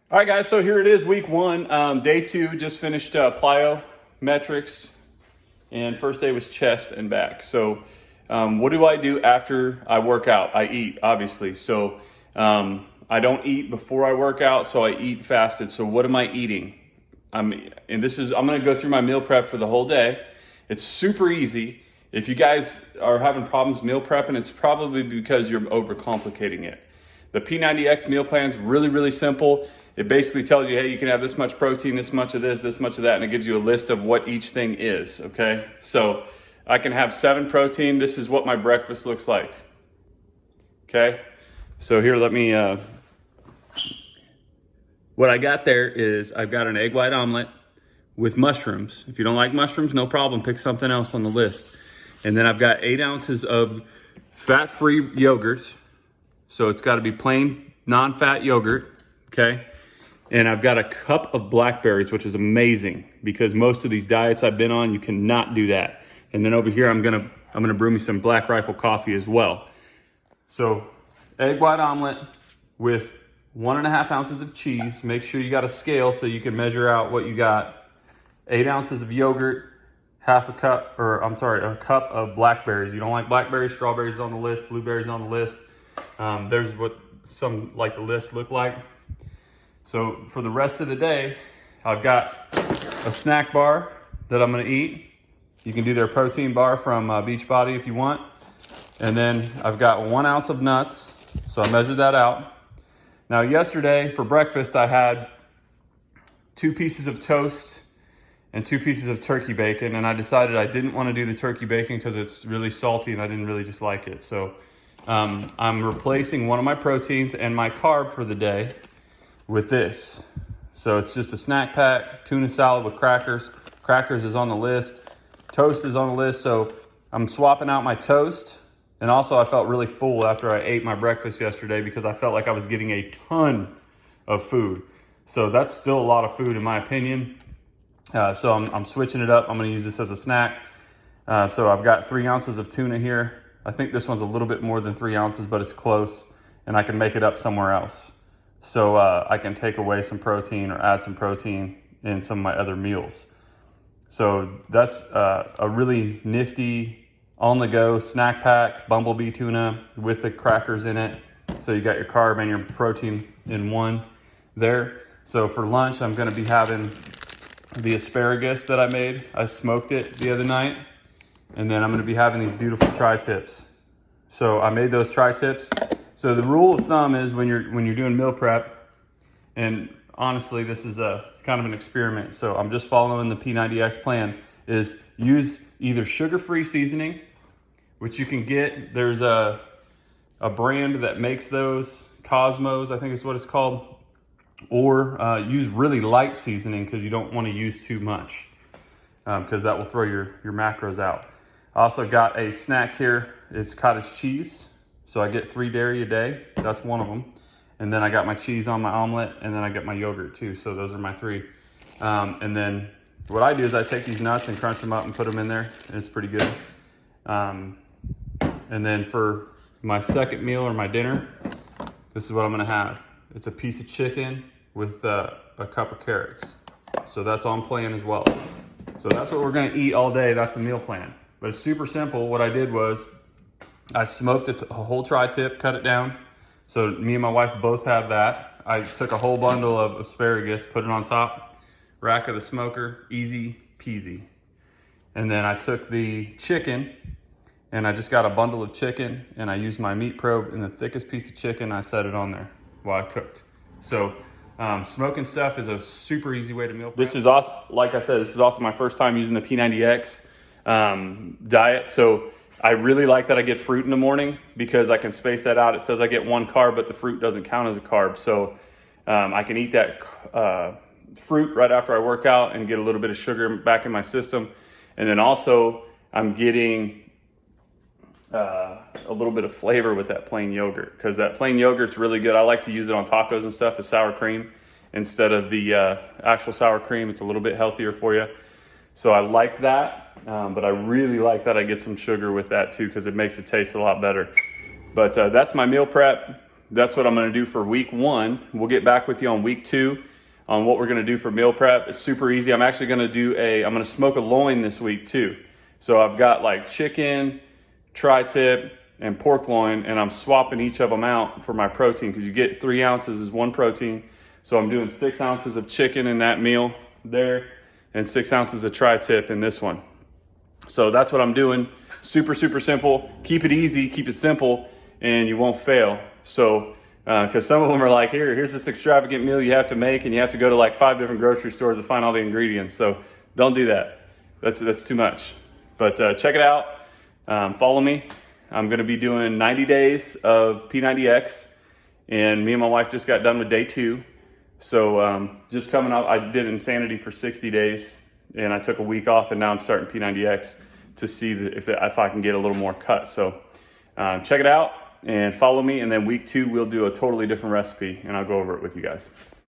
All right, guys, so here it is, week one, day two, just finished plyometrics, and first day was chest and back. So what do I do after I work out? I eat, obviously. So I don't eat before I work out, so I eat fasted. So what am I eating? I'm gonna go through my meal prep for the whole day. It's super easy. If you guys are having problems meal prepping, it's probably because you're overcomplicating it. The P90x meal plan is really, really simple. It basically tells you, hey, you can have this much protein, this much of this much of that, and it gives you a list of what each thing is, okay? So I can have 7 protein. This is what my breakfast looks like, okay? So here, what I got there is I've got an egg white omelet with mushrooms. If you don't like mushrooms, no problem, pick something else on the list. And then I've got 8 ounces of fat-free yogurt. So it's got to be plain, non-fat yogurt, okay? And I've got a cup of blackberries, which is amazing because most of these diets I've been on, you cannot do that. And then over here, I'm gonna brew me some Black Rifle coffee as well. So egg white omelet with 1.5 ounces of cheese. Make sure you got a scale so you can measure out what you got. 8 ounces of yogurt, a cup of blackberries. You don't like blackberries, strawberries on the list, blueberries on the list. There's what some like the list look like. So for the rest of the day, I've got a snack bar that I'm gonna eat. You can do their protein bar from BeachBody if you want. And then I've got 1 ounce of nuts. So I measured that out. Now yesterday for breakfast, I had 2 pieces of toast and 2 pieces of turkey bacon. And I decided I didn't wanna do the turkey bacon because it's really salty and I didn't really just like it. So I'm replacing one of my proteins and my carb for the day with this. So it's just a snack pack, tuna salad with crackers. Crackers is on the list. Toast is on the list. So I'm swapping out my toast. And also I felt really full after I ate my breakfast yesterday because I felt like I was getting a ton of food. So that's still a lot of food in my opinion. So I'm switching it up. I'm gonna use this as a snack. So I've got 3 ounces of tuna here. I think this one's a little bit more than 3 ounces, but it's close and I can make it up somewhere else. So I can take away some protein or add some protein in some of my other meals. So that's a really nifty on-the-go snack pack, bumblebee tuna with the crackers in it. So you got your carb and your protein in one there. So for lunch, I'm gonna be having the asparagus that I made. I smoked it the other night. And then I'm gonna be having these beautiful tri-tips. So I made those tri-tips. So the rule of thumb is when you're doing meal prep, and honestly, this is it's kind of an experiment. So I'm just following the P90X plan, is use either sugar-free seasoning, which you can get. There's a brand that makes those, Cosmos, I think is what it's called, or use really light seasoning because you don't want to use too much because that will throw your macros out. I also got a snack here. It's cottage cheese. So I get 3 dairy a day. That's one of them. And then I got my cheese on my omelet, and then I get my yogurt too. So those are my 3. And then what I do is I take these nuts and crunch them up and put them in there. And it's pretty good. And then for my second meal or my dinner, this is what I'm gonna have. It's a piece of chicken with a cup of carrots. So that's on plan as well. So that's what we're gonna eat all day. That's the meal plan. But it's super simple. What I did was I smoked a whole tri-tip, cut it down. So me and my wife both have that. I took a whole bundle of asparagus, put it on top, rack of the smoker, easy peasy. And then I took the chicken and I just got a bundle of chicken and I used my meat probe in the thickest piece of chicken. I set it on there while I cooked. So smoking stuff is a super easy way to meal prep. This is also, like I said, this is also my first time using the P90X diet. So I really like that I get fruit in the morning because I can space that out. It says I get 1 carb, but the fruit doesn't count as a carb. So I can eat that fruit right after I work out and get a little bit of sugar back in my system. And then also I'm getting a little bit of flavor with that plain yogurt because that plain yogurt's really good. I like to use it on tacos and stuff as sour cream instead of the actual sour cream. It's a little bit healthier for you. So I like that. But I really like that I get some sugar with that too because it makes it taste a lot better. But that's my meal prep. that's what I'm gonna do for week 1. We'll get back with you on week 2 on what we're gonna do for meal prep. It's super easy. I'm actually gonna I'm gonna smoke a loin this week too. So I've got like chicken, tri-tip, and pork loin, and I'm swapping each of them out for my protein, because you get 3 ounces is one protein. So I'm doing 6 ounces of chicken in that meal there, and 6 ounces of tri-tip in this one. So that's what I'm doing. Super, super simple. Keep it easy, keep it simple, and you won't fail. So, because some of them are like, here's this extravagant meal you have to make, and you have to go to like 5 different grocery stores to find all the ingredients. So don't do that. That's too much. But check it out. Follow me. I'm going to be doing 90 days of P90X, and me and my wife just got done with day 2. So just coming up, I did Insanity for 60 days, and I took a week off, and now I'm starting P90X to see if I can get a little more cut. So check it out and follow me, and then week 2 we'll do a totally different recipe, and I'll go over it with you guys.